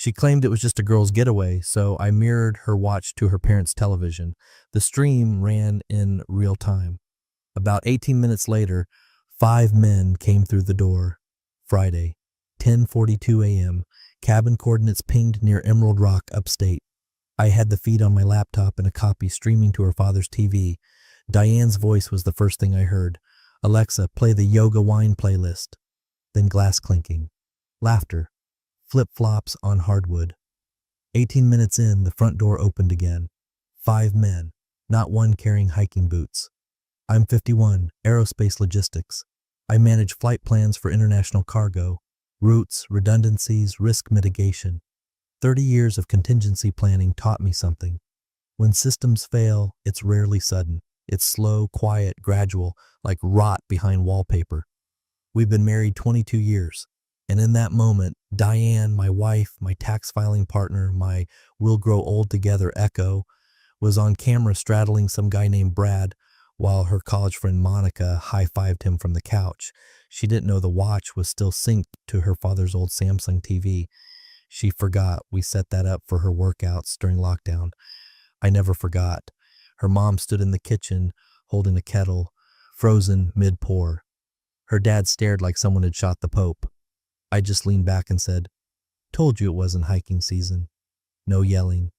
She claimed it was just a girl's getaway, so I mirrored her watch to her parents' television. The stream ran in real time. About 18 minutes later, 5 men came through the door. Friday, 10:42 a.m., cabin coordinates pinged near Emerald Rock, upstate. I had the feed on my laptop and a copy streaming to her father's TV. Diane's voice was the first thing I heard. "Alexa, play the Yoga Wine playlist." Then glass clinking. Laughter. Flip-flops on hardwood. 18 minutes in, the front door opened again. 5 men, not one carrying hiking boots. "I'm 51, aerospace logistics. I manage flight plans for international cargo, routes, redundancies, risk mitigation. 30 years of contingency planning taught me something. When systems fail, it's rarely sudden. It's slow, quiet, gradual, like rot behind wallpaper. We've been married 22 years. And in that moment, Diane, my wife, my tax filing partner, my we'll grow old together echo, was on camera straddling some guy named Brad, while her college friend Monica high-fived him from the couch. She didn't know the watch was still synced to her father's old Samsung TV. She forgot we set that up for her workouts during lockdown. I never forgot. Her mom stood in the kitchen, holding a kettle, frozen mid-pour. Her dad stared like someone had shot the Pope. I just leaned back and said, "Told you it wasn't hiking season." No yelling,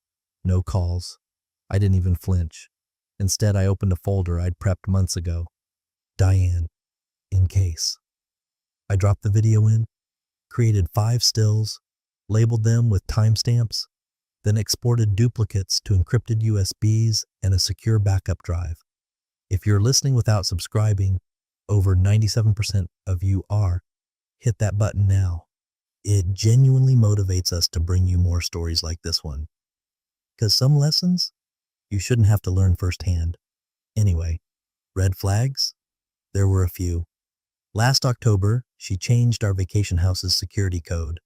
no calls. I didn't even flinch. Instead, I opened a folder I'd prepped months ago. Diane, in case. I dropped the video in, created 5 stills, labeled them with timestamps, then exported duplicates to encrypted USBs and a secure backup drive. If you're listening without subscribing, over 97% of you are, hit that button now. It genuinely motivates us to bring you more stories like this one. Because some lessons, you shouldn't have to learn firsthand. Anyway, red flags? There were a few. Last October, she changed our vacation house's security code.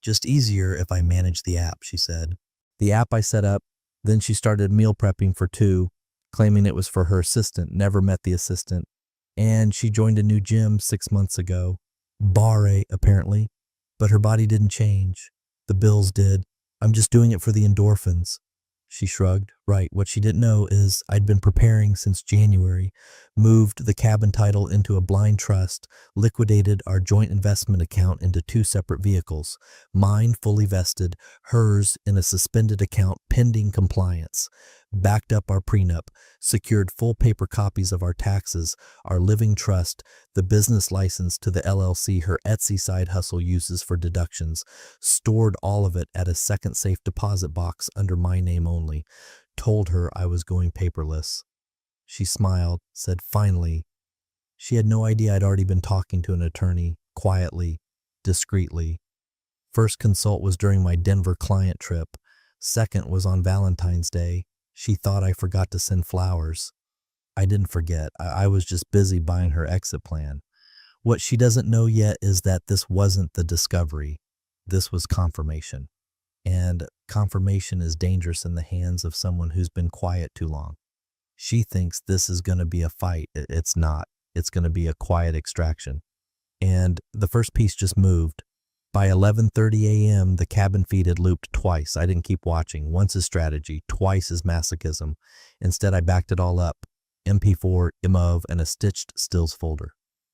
"Just easier if I manage the app," she said. The app I set up, then she started meal prepping for 2, claiming it was for her assistant, never met the assistant. And she joined a new gym 6 months ago. Barre, apparently. But her body didn't change. The bills did. "I'm just doing it for the endorphins." She shrugged. Right, what she didn't know is I'd been preparing since January, moved the cabin title into a blind trust, liquidated our joint investment account into 2 separate vehicles, mine fully vested, hers in a suspended account pending compliance, backed up our prenup, secured full paper copies of our taxes, our living trust, the business license to the LLC her Etsy side hustle uses for deductions, stored all of it at a second safe deposit box under my name only, told her I was going paperless. She smiled, said finally. She had no idea I'd already been talking to an attorney, quietly, discreetly. First consult was during my Denver client trip. Second was on Valentine's Day. She thought I forgot to send flowers. I didn't forget. I was just busy buying her exit plan. What she doesn't know yet is that this wasn't the discovery. This was confirmation. And confirmation is dangerous in the hands of someone who's been quiet too long. She thinks this is going to be a fight. It's not. It's going to be a quiet extraction. And the first piece just moved. By 11:30 a.m., the cabin feed had looped twice. I didn't keep watching. Once is strategy, twice is masochism. Instead, I backed it all up. MP4, IMOV, and a stitched stills folder.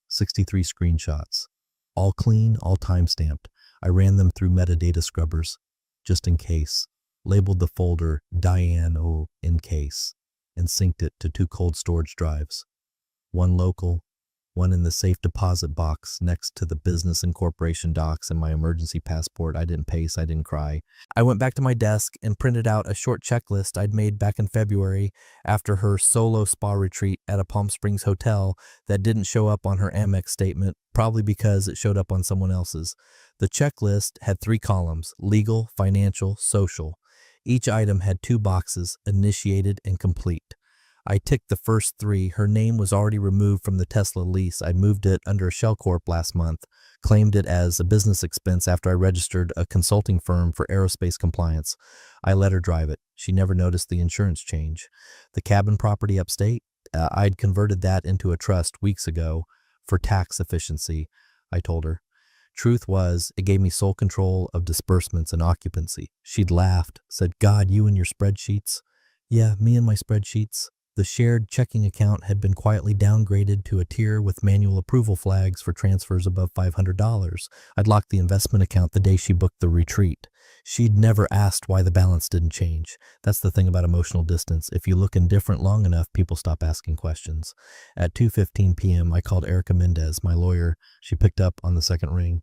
63 screenshots. All clean, all time-stamped. I ran them through metadata scrubbers, just in case. Labeled the folder Diane O in case, and synced it to 2 cold storage drives. One local, one in the safe deposit box next to the business incorporation docs and my emergency passport. I didn't pace, I didn't cry. I went back to my desk and printed out a short checklist I'd made back in February after her solo spa retreat at a Palm Springs hotel that didn't show up on her Amex statement, probably because it showed up on someone else's. The checklist had 3 columns: legal, financial, social. Each item had 2 boxes, initiated and complete. I ticked the first 3. Her name was already removed from the Tesla lease. I moved it under a shell corp last month, claimed it as a business expense after I registered a consulting firm for aerospace compliance. I let her drive it. She never noticed the insurance change. The cabin property upstate, I'd converted that into a trust weeks ago for tax efficiency, I told her. Truth was, it gave me sole control of disbursements and occupancy. She'd laughed, said, God, you and your spreadsheets. Yeah, me and my spreadsheets. The shared checking account had been quietly downgraded to a tier with manual approval flags for transfers above $500. I'd locked the investment account the day she booked the retreat. She'd never asked why the balance didn't change. That's the thing about emotional distance. If you look indifferent long enough, people stop asking questions. At 2:15 p.m., I called Erica Mendez, my lawyer. She picked up on the second ring.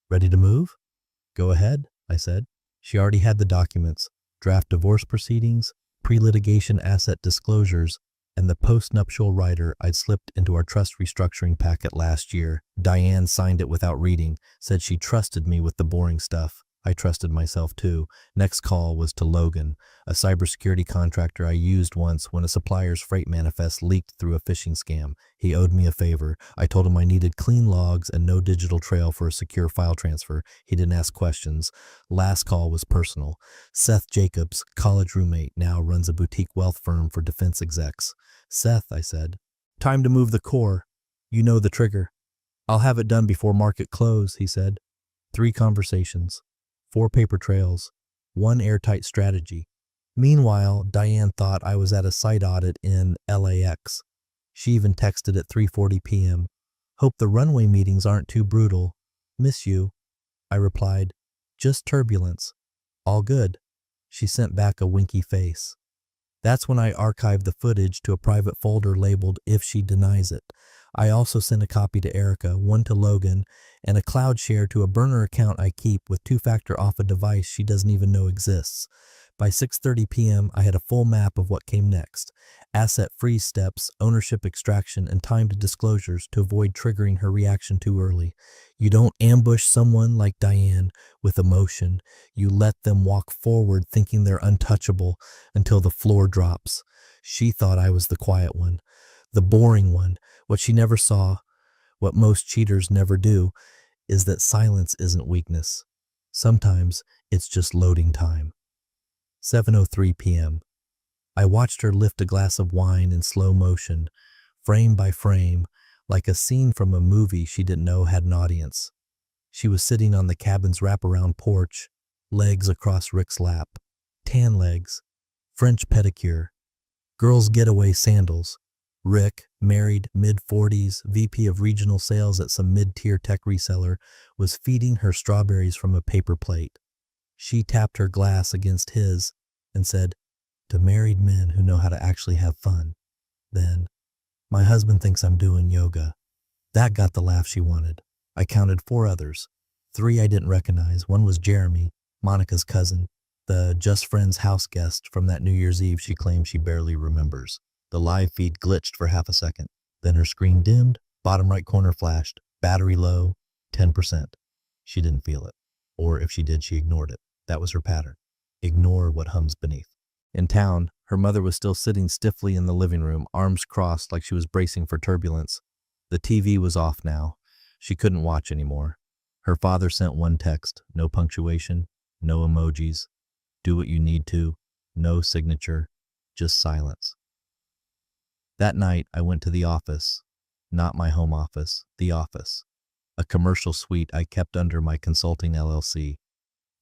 Ready to move? Go ahead, I said. She already had the documents, draft divorce proceedings, pre-litigation asset disclosures, and the post-nuptial rider I'd slipped into our trust restructuring packet last year. Diane signed it without reading, said she trusted me with the boring stuff. I trusted myself too. Next call was to Logan, a cybersecurity contractor I used once when a supplier's freight manifest leaked through a phishing scam. He owed me a favor. I told him I needed clean logs and no digital trail for a secure file transfer. He didn't ask questions. Last call was personal. Seth Jacobs, college roommate, now runs a boutique wealth firm for defense execs. Seth, I said, time to move the core. You know the trigger. I'll have it done before market close, he said. 3 conversations. 4 paper trails, 1 airtight strategy. Meanwhile, Diane thought I was at a site audit in LAX. She even texted at 3:40 p.m. Hope the runway meetings aren't too brutal. Miss you. I replied, just turbulence. All good. She sent back a winky face. That's when I archived the footage to a private folder labeled If She Denies It. I also sent a copy to Erica, 1 to Logan, and a cloud share to a burner account I keep with 2-factor off a device she doesn't even know exists. By 6:30 p.m., I had a full map of what came next. Asset freeze steps, ownership extraction, and timed disclosures to avoid triggering her reaction too early. You don't ambush someone like Diane with emotion. You let them walk forward thinking they're untouchable until the floor drops. She thought I was the quiet one, the boring one. What she never saw, what most cheaters never do, is that silence isn't weakness. Sometimes it's just loading time. 7:03 p.m. I watched her lift a glass of wine in slow motion, frame by frame, like a scene from a movie she didn't know had an audience. She was sitting on the cabin's wraparound porch, legs across Rick's lap, tan legs, French pedicure, girls' getaway sandals. Rick, married, mid-40s, VP of regional sales at some mid-tier tech reseller, was feeding her strawberries from a paper plate. She tapped her glass against his and said, to married men who know how to actually have fun. Then, my husband thinks I'm doing yoga. That got the laugh she wanted. I counted 4 others. 3 I didn't recognize. One was Jeremy, Monica's cousin, the Just Friends house guest from that New Year's Eve she claims she barely remembers. The live feed glitched for half a second. Then her screen dimmed, bottom right corner flashed, battery low, 10%. She didn't feel it. Or if she did, she ignored it. That was her pattern. Ignore what hums beneath. In town, her mother was still sitting stiffly in the living room, arms crossed like she was bracing for turbulence. The TV was off now. She couldn't watch anymore. Her father sent 1 text, no punctuation, no emojis. Do what you need to, no signature, just silence. That night, I went to the office. Not my home office, the office. A commercial suite I kept under my consulting LLC.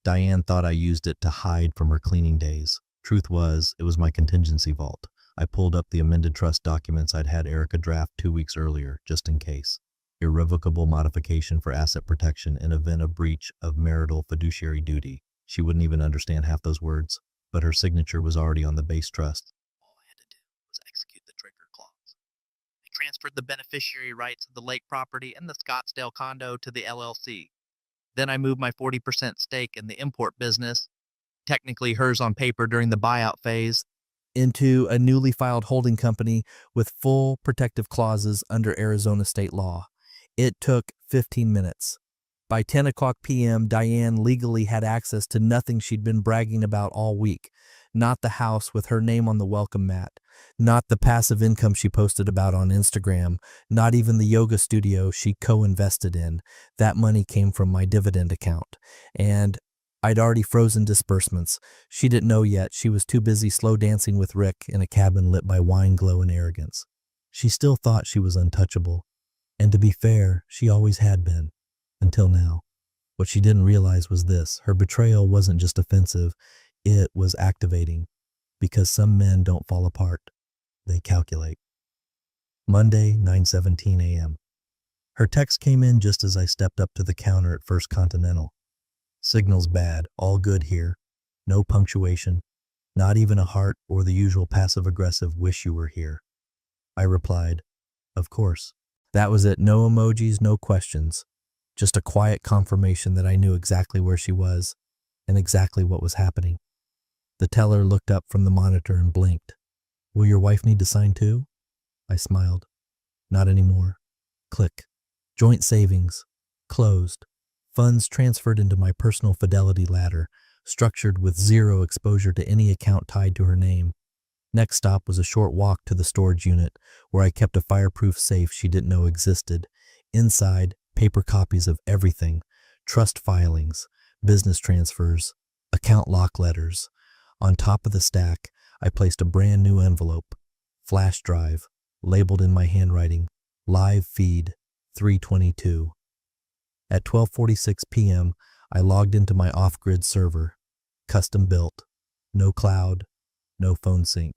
Diane thought I used it to hide from her cleaning days. Truth was, it was my contingency vault. I pulled up the amended trust documents I'd had Erica draft 2 weeks earlier, just in case. Irrevocable modification for asset protection in event of breach of marital fiduciary duty. She wouldn't even understand half those words, but her signature was already on the base trust. All I had to do was execute the trigger clause. I transferred the beneficiary rights of the lake property and the Scottsdale condo to the LLC. Then I moved my 40% stake in the import business, technically hers on paper during the buyout phase, into a newly filed holding company with full protective clauses under Arizona state law. It took 15 minutes. By 10 o'clock p.m., Diane legally had access to nothing she'd been bragging about all week. Not the house with her name on the welcome mat. Not the passive income she posted about on Instagram. Not even the yoga studio she co-invested in. That money came from my dividend account. And I'd already frozen disbursements. She didn't know yet. She was too busy slow dancing with Rick in a cabin lit by wine glow and arrogance. She still thought she was untouchable. And to be fair, she always had been. Until now. What she didn't realize was this: her betrayal wasn't just offensive, it was activating. Because some men don't fall apart, they calculate. Monday, 9:17 a.m. Her text came in just as I stepped up to the counter at First Continental. Signal's bad, all good here. No punctuation, not even a heart or the usual passive-aggressive wish you were here. I replied, of course. That was it, no emojis, no questions. Just a quiet confirmation that I knew exactly where she was and exactly what was happening. The teller looked up from the monitor and blinked. Will your wife need to sign too? I smiled. Not anymore. Click. Joint savings. Closed. Funds transferred into my personal fidelity ladder, structured with zero exposure to any account tied to her name. Next stop was a short walk to the storage unit, where I kept a fireproof safe she didn't know existed. Inside, paper copies of everything: trust filings, business transfers, account lock letters. On top of the stack, I placed a brand new envelope, flash drive, labeled in my handwriting, live feed, 322. At 12:46 p.m., I logged into my off-grid server, custom built, no cloud, no phone sync.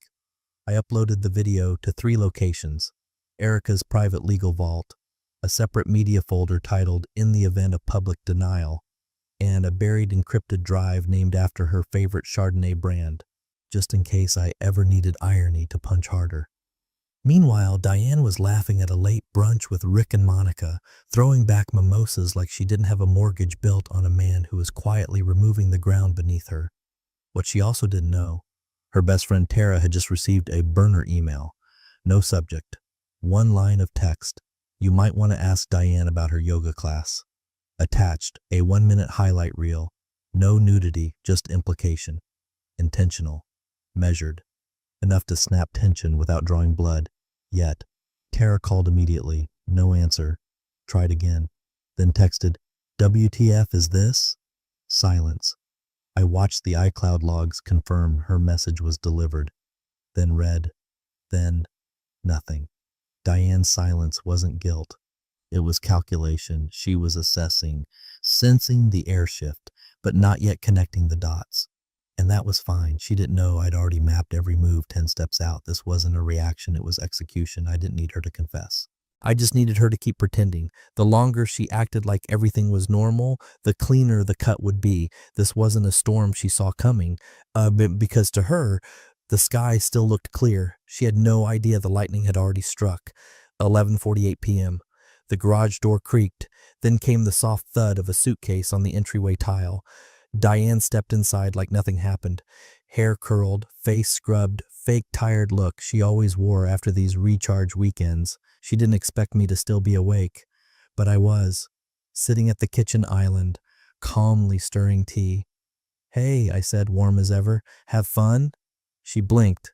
I uploaded the video to 3 locations: Erica's private legal vault, a separate media folder titled In the Event of Public Denial, and a buried encrypted drive named after her favorite Chardonnay brand, just in case I ever needed irony to punch harder. Meanwhile, Diane was laughing at a late brunch with Rick and Monica, throwing back mimosas like she didn't have a mortgage built on a man who was quietly removing the ground beneath her. What she also didn't know: her best friend Tara had just received a burner email. No subject. One line of text. You might want to ask Diane about her yoga class. Attached, a 1-minute highlight reel. No nudity, just implication. Intentional. Measured. Enough to snap tension without drawing blood. Yet. Tara called immediately. No answer. Tried again. Then texted, WTF is this? Silence. I watched the iCloud logs confirm her message was delivered. Then read. Then nothing. Diane's silence wasn't guilt. It was calculation. She was assessing, sensing the air shift, but not yet connecting the dots. And that was fine. She didn't know I'd already mapped every move 10 steps out. This wasn't a reaction, it was execution. I didn't need her to confess. I just needed her to keep pretending. The longer she acted like everything was normal, the cleaner the cut would be. This wasn't a storm she saw coming, because to her, the sky still looked clear. She had no idea the lightning had already struck. 11:48 p.m. The garage door creaked. Then came the soft thud of a suitcase on the entryway tile. Diane stepped inside like nothing happened. Hair curled, face scrubbed, fake tired look she always wore after these recharge weekends. She didn't expect me to still be awake, but I was, sitting at the kitchen island, calmly stirring tea. Hey, I said, warm as ever. Have fun? She blinked.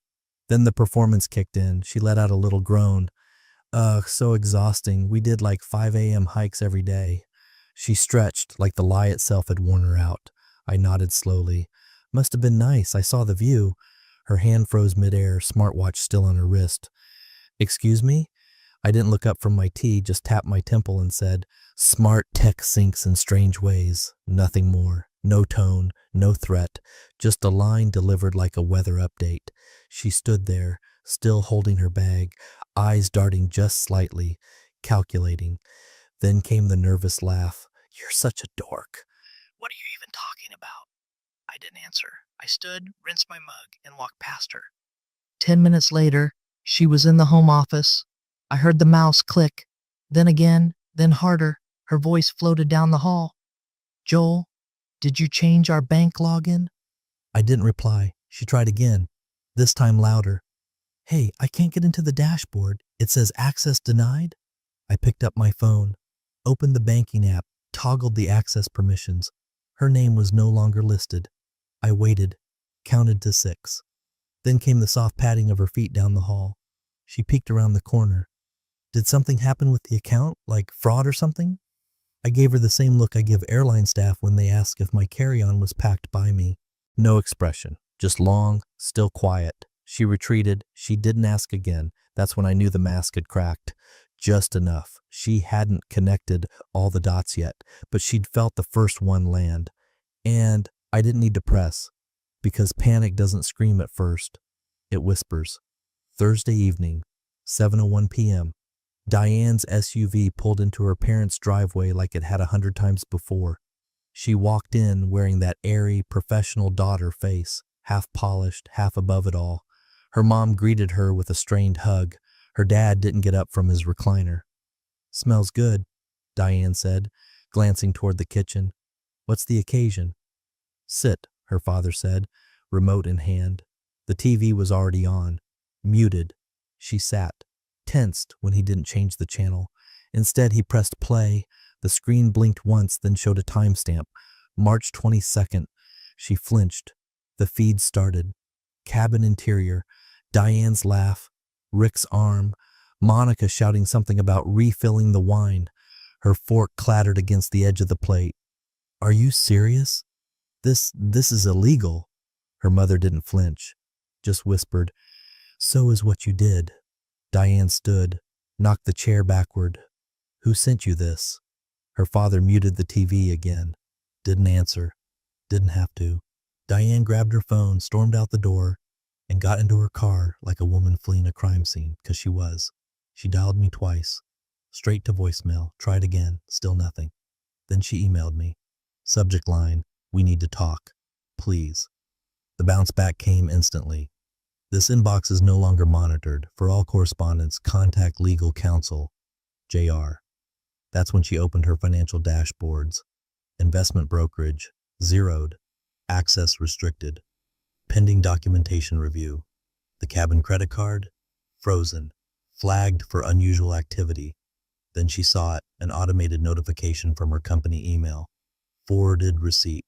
Then the performance kicked in. She let out a little groan. Ugh, so exhausting. We did like 5 a.m. hikes every day. She stretched like the lie itself had worn her out. I nodded slowly. Must have been nice. I saw the view. Her hand froze midair, smartwatch still on her wrist. Excuse me? I didn't look up from my tea, just tapped my temple and said, Smart tech sinks in strange ways. Nothing more. No tone, no threat. Just a line delivered like a weather update. She stood there, still holding her bag, eyes darting just slightly, calculating. Then came the nervous laugh. You're such a dork. What are you even talking about? I didn't answer. I stood, rinsed my mug, and walked past her. 10 minutes later, she was in the home office. I heard the mouse click. Then again, then harder. Her voice floated down the hall. Joel, did you change our bank login? I didn't reply. She tried again, this time louder. Hey, I can't get into the dashboard. It says access denied. I picked up my phone, opened the banking app, toggled the access permissions. Her name was no longer listed. I waited, counted to 6. Then came the soft padding of her feet down the hall. She peeked around the corner. Did something happen with the account, like fraud or something? I gave her the same look I give airline staff when they ask if my carry-on was packed by me. No expression, just long, still quiet. She retreated. She didn't ask again. That's when I knew the mask had cracked. Just enough. She hadn't connected all the dots yet, but she'd felt the first one land. And I didn't need to press, because panic doesn't scream at first. It whispers. Thursday evening, 7:01 p.m. Diane's SUV pulled into her parents' driveway like it had 100 times before. She walked in wearing that airy, professional daughter face, half polished, half above it all. Her mom greeted her with a strained hug. Her dad didn't get up from his recliner. "Smells good," Diane said, glancing toward the kitchen. "What's the occasion?" "Sit," her father said, remote in hand. The TV was already on, muted. She sat, tensed when he didn't change the channel. Instead, he pressed play. The screen blinked once, then showed a timestamp. March 22nd. She flinched. The feed started. Cabin interior. Diane's laugh. Rick's arm. Monica shouting something about refilling the wine. Her fork clattered against the edge of the plate. "Are you serious? This is illegal." Her mother didn't flinch, just whispered, "So is what you did." Diane stood, knocked the chair backward. "Who sent you this?" Her father muted the TV again. Didn't answer. Didn't have to. Diane grabbed her phone, stormed out the door, and got into her car like a woman fleeing a crime scene, 'cause she was. She dialed me twice. Straight to voicemail. Tried again. Still nothing. Then she emailed me. Subject line, "We need to talk. Please." The bounce back came instantly. "This inbox is no longer monitored. For all correspondence, contact legal counsel, JR." That's when she opened her financial dashboards. Investment brokerage, zeroed. Access restricted. Pending documentation review. The cabin credit card, frozen. Flagged for unusual activity. Then she saw it, an automated notification from her company email. Forwarded receipt.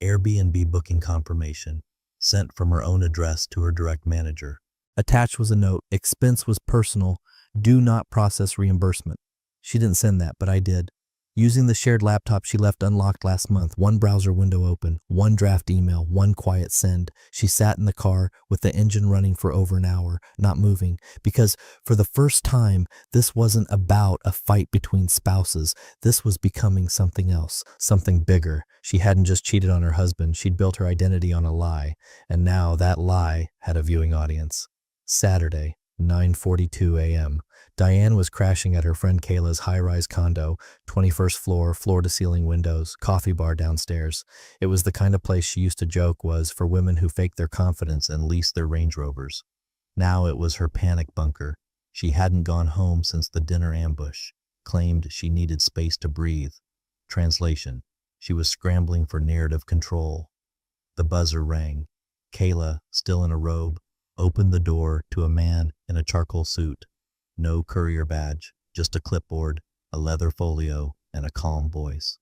Airbnb booking confirmation. Sent from her own address to her direct manager. Attached was a note. Expense was personal. Do not process reimbursement. She didn't send that, but I did. Using the shared laptop she left unlocked last month, one browser window open, one draft email, one quiet send. She sat in the car with the engine running for over an hour, not moving, because for the first time, this wasn't about a fight between spouses. This was becoming something else, something bigger. She hadn't just cheated on her husband, she'd built her identity on a lie, and now that lie had a viewing audience. Saturday, 9:42 a.m. Diane was crashing at her friend Kayla's high-rise condo, 21st floor, floor-to-ceiling windows, coffee bar downstairs. It was the kind of place she used to joke was for women who faked their confidence and leased their Range Rovers. Now it was her panic bunker. She hadn't gone home since the dinner ambush, claimed she needed space to breathe. Translation: she was scrambling for narrative control. The buzzer rang. Kayla, still in a robe, opened the door to a man in a charcoal suit. No courier badge, just a clipboard, a leather folio, and a calm voice.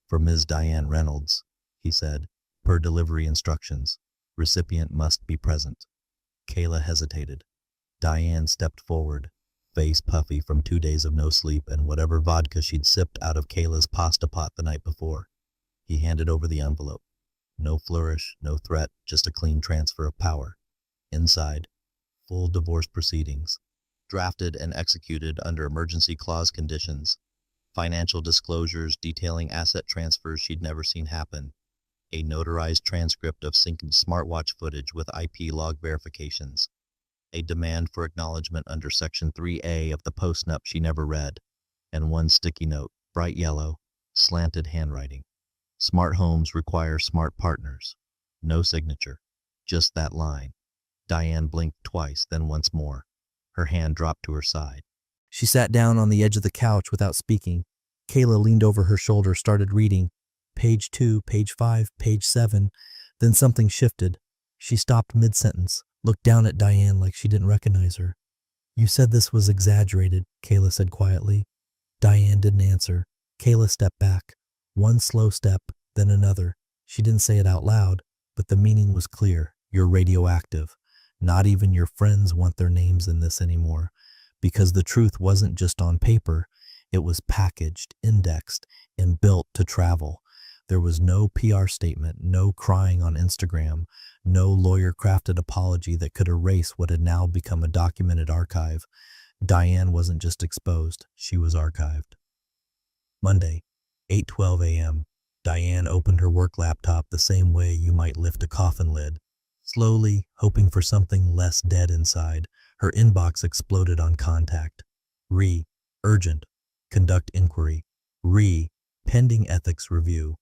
"For Ms. Diane Reynolds," he said, "per delivery instructions. Recipient must be present." Kayla hesitated. Diane stepped forward, face puffy from 2 days of no sleep and whatever vodka she'd sipped out of Kayla's pasta pot the night before. He handed over the envelope. No flourish, no threat, just a clean transfer of power. Inside, full divorce proceedings. Drafted and executed under emergency clause conditions. Financial disclosures detailing asset transfers she'd never seen happen. A notarized transcript of synced smartwatch footage with IP log verifications. A demand for acknowledgement under Section 3A of the postnup she never read. And one sticky note, bright yellow, slanted handwriting. Smart homes require smart partners. No signature, just that line. Diane blinked twice, then once more. Her hand dropped to her side. She sat down on the edge of the couch without speaking. Kayla leaned over her shoulder, started reading. Page 2, page 5, page 7. Then something shifted. She stopped mid-sentence, looked down at Diane like she didn't recognize her. "You said this was exaggerated," Kayla said quietly. Diane didn't answer. Kayla stepped back. One slow step, then another. She didn't say it out loud, but the meaning was clear. "You're radioactive. Not even your friends want their names in this anymore." Because the truth wasn't just on paper, it was packaged, indexed, and built to travel. There was no PR statement, no crying on Instagram, no lawyer-crafted apology that could erase what had now become a documented archive. Diane wasn't just exposed, she was archived. Monday, 8:12 a.m. Diane opened her work laptop the same way you might lift a coffin lid. Slowly, hoping for something less dead inside, her inbox exploded on contact. Urgent, conduct inquiry. Pending ethics review.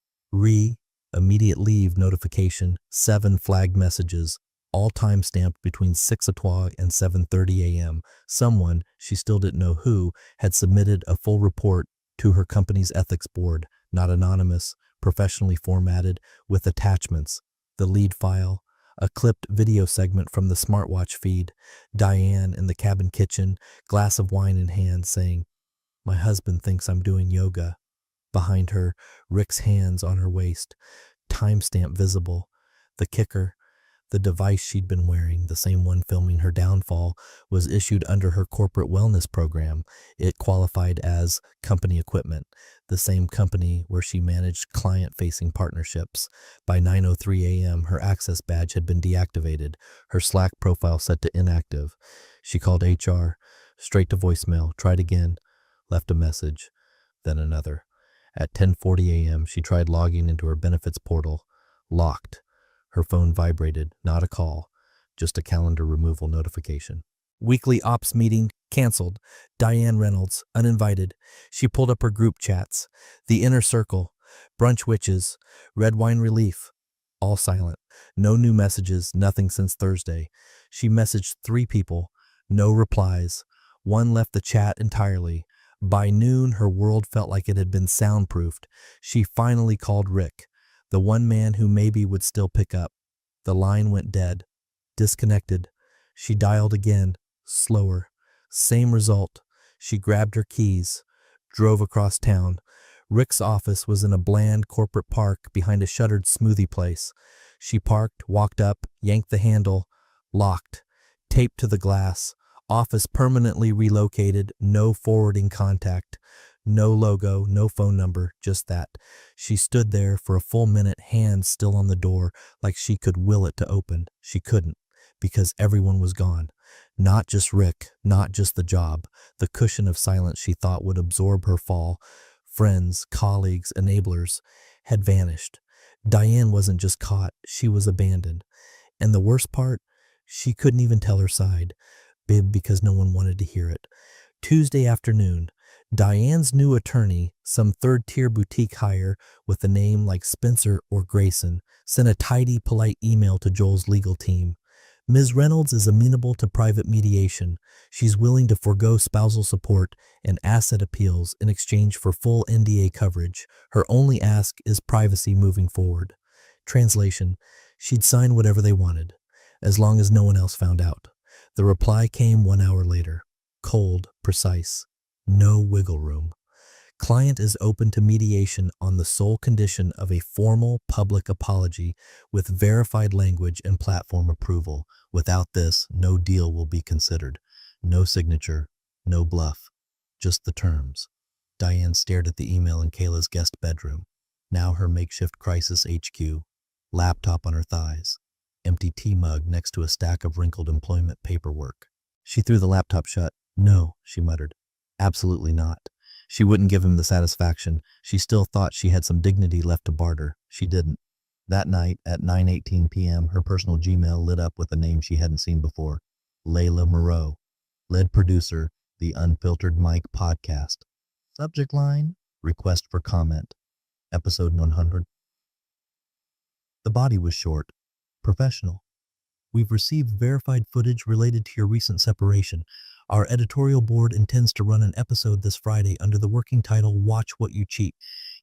Immediate leave notification, 7 flagged messages, all time-stamped between 6 o'clock and 7:30 a.m. Someone, she still didn't know who, had submitted a full report to her company's ethics board, not anonymous, professionally formatted, with attachments, the lead file, a clipped video segment from the smartwatch feed, Diane in the cabin kitchen, glass of wine in hand, saying, "My husband thinks I'm doing yoga." Behind her, Rick's hands on her waist, timestamp visible. The kicker, the device she'd been wearing, the same one filming her downfall, was issued under her corporate wellness program. It qualified as company equipment, the same company where she managed client-facing partnerships. By 9:03 a.m., her access badge had been deactivated, her Slack profile set to inactive. She called HR, straight to voicemail, tried again, left a message, then another. At 10:40 a.m., she tried logging into her benefits portal. Locked. Her phone vibrated, not a call, just a calendar removal notification. Weekly ops meeting canceled. Diane Reynolds, uninvited. She pulled up her group chats. The Inner Circle, Brunch Witches, Red Wine Relief, all silent. No new messages, nothing since Thursday. She messaged 3 people, no replies. One left the chat entirely. By noon, her world felt like it had been soundproofed. She finally called Rick, the one man who maybe would still pick up. The line went dead. Disconnected. She dialed again, slower. Same result. She grabbed her keys, drove across town. Rick's office was in a bland corporate park behind a shuttered smoothie place. She parked, walked up, yanked the handle. Locked. Taped to the glass. Office permanently relocated, no forwarding contact. No logo, no phone number, just that. She stood there for a full minute, hands still on the door, like she could will it to open. She couldn't, because everyone was gone. Not just Rick, not just the job. The cushion of silence she thought would absorb her fall. Friends, colleagues, enablers had vanished. Diane wasn't just caught, she was abandoned. And the worst part, she couldn't even tell her side. Bib because no one wanted to hear it. Tuesday afternoon, Diane's new attorney, some third-tier boutique hire with a name like Spencer or Grayson, sent a tidy, polite email to Joel's legal team. Ms. Reynolds is amenable to private mediation. She's willing to forego spousal support and asset appeals in exchange for full NDA coverage. Her only ask is privacy moving forward. Translation, she'd sign whatever they wanted, as long as no one else found out. The reply came 1 hour later. Cold, precise. No wiggle room. Client is open to mediation on the sole condition of a formal public apology with verified language and platform approval. Without this, no deal will be considered. No signature, no bluff. Just the terms. Diane stared at the email in Kayla's guest bedroom. Now her makeshift crisis HQ. Laptop on her thighs. Empty tea mug next to a stack of wrinkled employment paperwork. She threw the laptop shut. "No," she muttered. "Absolutely not." She wouldn't give him the satisfaction. She still thought she had some dignity left to barter. She didn't. That night, at 9:18 p.m., her personal Gmail lit up with a name she hadn't seen before. Layla Moreau. Lead producer, The Unfiltered Mike Podcast. Subject line, request for comment. Episode 100. The body was short. Professional. We've received verified footage related to your recent separation. Our editorial board intends to run an episode this Friday under the working title Watch What You Cheat.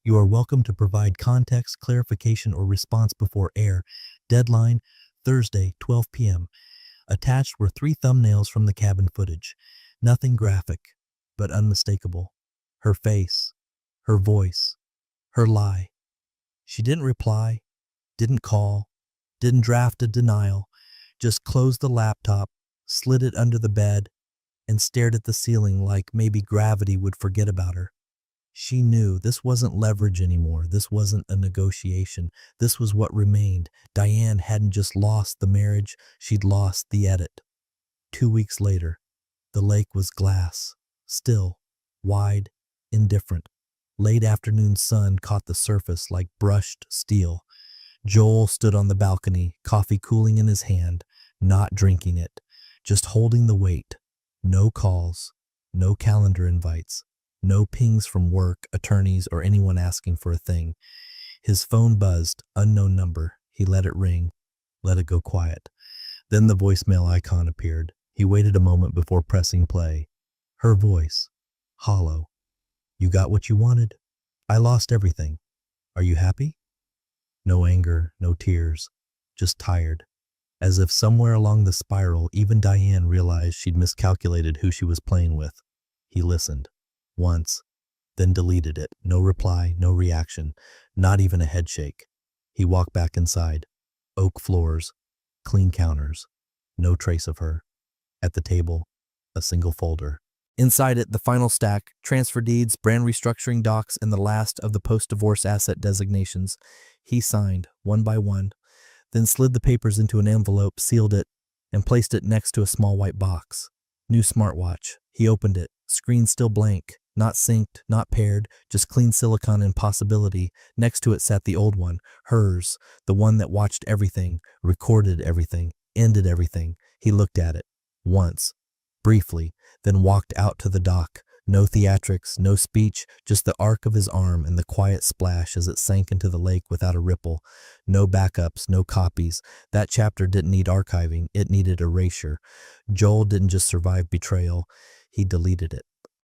You are welcome to provide context, clarification, or response before air. Deadline, Thursday, 12 p.m. Attached were 3 thumbnails from the cabin footage. Nothing graphic, but unmistakable. Her face, her voice, her lie. She didn't reply, didn't call, didn't draft a denial, just closed the laptop, slid it under the bed, and stared at the ceiling like maybe gravity would forget about her. She knew this wasn't leverage anymore. This wasn't a negotiation. This was what remained. Diane hadn't just lost the marriage, she'd lost the edit. 2 weeks later, The lake was glass, still, wide, indifferent. Late afternoon sun caught the surface like brushed steel. Joel stood on the balcony, coffee cooling in his hand, not drinking it, just holding the weight. No calls, no calendar invites, no pings from work, attorneys, or anyone asking for a thing. His phone buzzed, unknown number. He let it ring, let it go quiet. Then the voicemail icon appeared. He waited a moment before pressing play. Her voice, hollow. You got what you wanted? I lost everything. Are you happy? No anger, no tears, just tired. As if somewhere along the spiral, even Diane realized she'd miscalculated who she was playing with. He listened. Once, then deleted it. No reply, no reaction, not even a head shake. He walked back inside. Oak floors, clean counters, no trace of her. At the table, a single folder. Inside it, the final stack, transfer deeds, brand restructuring docs, and the last of the post-divorce asset designations. He signed, one by one, then slid the papers into an envelope, sealed it, and placed it next to a small white box. New smartwatch. He opened it, screen still blank, not synced, not paired, just clean silicon and possibility. Next to it sat the old one, hers, the one that watched everything, recorded everything, ended everything. He looked at it, once, briefly, then walked out to the dock. No theatrics, no speech, just the arc of his arm and the quiet splash as it sank into the lake without a ripple. No backups, no copies. That chapter didn't need archiving, it needed erasure. Joel didn't just survive betrayal, he deleted it.